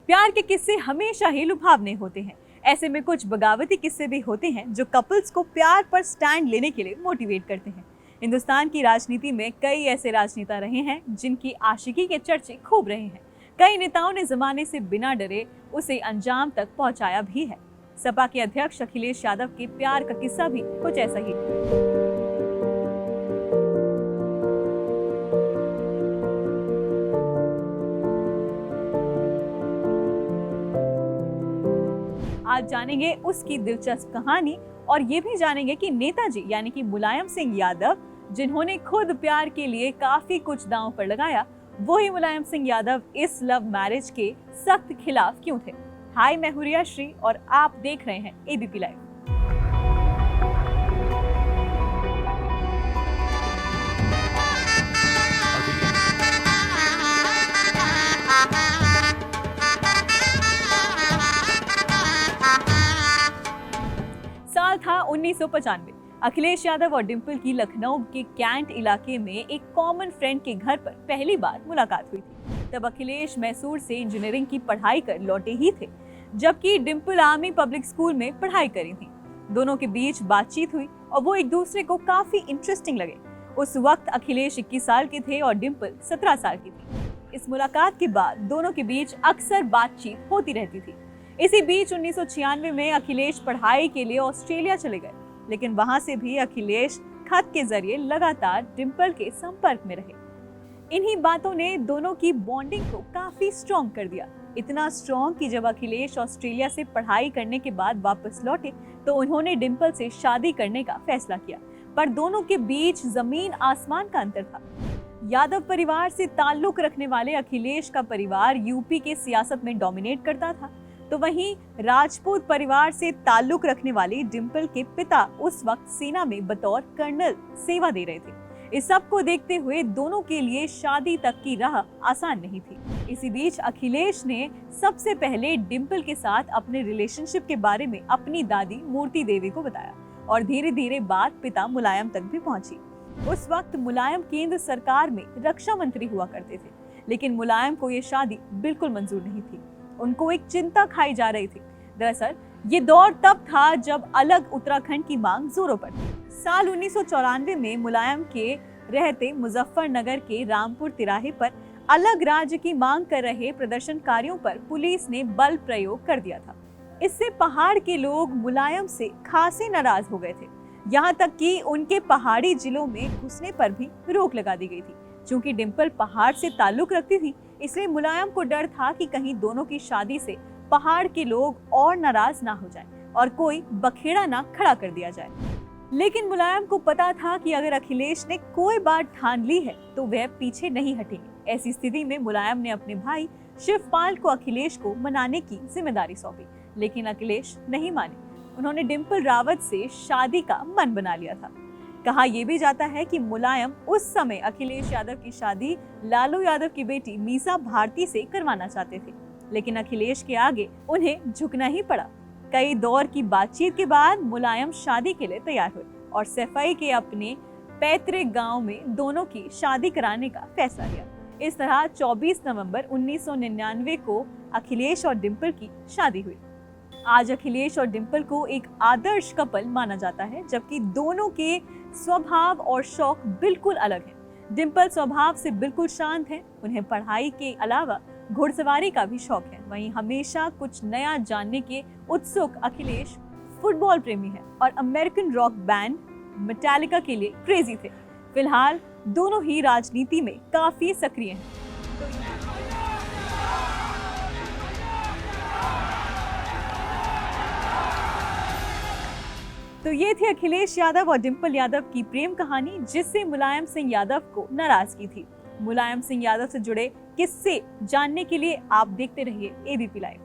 प्यार के किस्से हमेशा ही लुभावने होते हैं। ऐसे में कुछ बगावती किस्से भी होते हैं जो कपल्स को प्यार पर स्टैंड लेने के लिए मोटिवेट करते हैं। हिंदुस्तान की राजनीति में कई ऐसे राजनेता रहे हैं जिनकी आशिकी के चर्चे खूब रहे हैं। कई नेताओं ने जमाने से बिना डरे उसे अंजाम तक पहुंचाया भी है। सपा के अध्यक्ष अखिलेश यादव के प्यार का किस्सा भी कुछ ऐसा ही है। आज जानेंगे उसकी दिलचस्प कहानी और ये भी जानेंगे कि नेताजी यानी कि मुलायम सिंह यादव, जिन्होंने खुद प्यार के लिए काफी कुछ दांव पर लगाया, वही मुलायम सिंह यादव इस लव मैरिज के सख्त खिलाफ क्यों थे। हाय, मैं हूं रिया श्री और आप देख रहे हैं एबीपी लाइव। साल था 1995। अखिलेश यादव और डिंपल की लखनऊ के कैंट इलाके में एक कॉमन फ्रेंड के घर पर पहली बार मुलाकात हुई थी। तब अखिलेश मैसूर से इंजीनियरिंग की पढ़ाई कर लौटे ही थे, जबकि डिंपल आर्मी पब्लिक स्कूल में पढ़ाई करी थी। दोनों के बीच बातचीत हुई और वो एक दूसरे को काफी इंटरेस्टिंग लगे। उस वक्त अखिलेश 21 साल के थे और डिंपल 17 साल की थी। इस मुलाकात के बाद दोनों के बीच अक्सर बातचीत होती रहती थी। इसी बीच 1996 में अखिलेश पढ़ाई के लिए ऑस्ट्रेलिया चले गए, लेकिन वहां से भी अखिलेश खत के जरिए लगातार डिंपल के संपर्क में रहे। इन्हीं बातों ने दोनों की बॉन्डिंग को काफी स्ट्रॉन्ग कर दिया। इतना स्ट्रॉन्ग कि जब अखिलेश ऑस्ट्रेलिया से पढ़ाई करने के बाद वापस लौटे तो उन्होंने डिंपल से शादी करने का फैसला किया। पर दोनों के बीच जमीन आसमान का अंतर था। यादव परिवार से ताल्लुक रखने वाले अखिलेश का परिवार यूपी के सियासत में डोमिनेट करता था, तो वहीं राजपूत परिवार से ताल्लुक रखने वाले डिंपल के पिता उस वक्त सेना में बतौर कर्नल सेवा दे रहे थे। इस सब को देखते हुए दोनों के लिए शादी तक की राह आसान नहीं थी। इसी बीच अखिलेश ने सबसे पहले डिंपल के साथ अपने रिलेशनशिप के बारे में अपनी दादी मूर्ति देवी को बताया और धीरे धीरे बात पिता मुलायम तक भी पहुंची। उस वक्त मुलायम केंद्र सरकार में रक्षा मंत्री हुआ करते थे, लेकिन मुलायम को ये शादी बिल्कुल मंजूर नहीं थी। उनको एक चिंता खाई जा रही थी। दरअसल ये दौर तब था जब अलग उत्तराखंड की मांग जोरों पर थी। साल 1994 में मुलायम के रहते मुजफ्फरनगर के रामपुर तिराहे पर अलग राज्य की मांग कर रहे प्रदर्शनकारियों पर पुलिस ने बल प्रयोग कर दिया था। इससे पहाड़ के लोग मुलायम से खासे नाराज हो गए थे। यहाँ तक कि उनके पहाड़ी जिलों में घुसने पर भी रोक लगा दी गई थी। चूंकि डिंपल पहाड़ से ताल्लुक रखती थी, इसलिए मुलायम को डर था कि कहीं दोनों की शादी से पहाड़ के लोग और नाराज ना हो जाएं और कोई बखेड़ा ना खड़ा कर दिया जाए। लेकिन मुलायम को पता था कि अगर अखिलेश ने कोई बात ठान ली है तो वह पीछे नहीं हटेंगे। ऐसी स्थिति में मुलायम ने अपने भाई शिवपाल को अखिलेश को मनाने की जिम्मेदारी सौंपी, लेकिन अखिलेश नहीं माने। उन्होंने डिंपल रावत से शादी का मन बना लिया था। कहा यह भी जाता है कि मुलायम उस समय अखिलेश यादव की शादी लालू यादव की बेटी मीसा भारती से करवाना चाहते थे, लेकिन अखिलेश के आगे उन्हें झुकना ही पड़ा। कई दौर की बातचीत के बाद मुलायम शादी के लिए तैयार हुए और सफाई के अपने पैतृक गांव में दोनों की शादी कराने का फैसला लिया। इस तरह 24 नवंबर 1999 को अखिलेश और डिंपल की शादी हुई। आज अखिलेश और डिंपल को एक आदर्श कपल माना जाता है, जबकि दोनों के स्वभाव और शौक बिल्कुल अलग हैं। डिंपल स्वभाव से बिल्कुल शांत है। उन्हें पढ़ाई के अलावा घुड़सवारी का भी शौक है। वहीं हमेशा कुछ नया जानने के उत्सुक अखिलेश फुटबॉल प्रेमी है और अमेरिकन रॉक बैंड मेटालिका के लिए क्रेजी थे। फिलहाल दोनों ही राजनीति में काफी सक्रिय हैं। तो ये थी अखिलेश यादव और डिंपल यादव की प्रेम कहानी, जिससे मुलायम सिंह यादव को नाराजगी थी। मुलायम सिंह यादव से जुड़े किस्से जानने के लिए आप देखते रहिए एबीपी लाइव।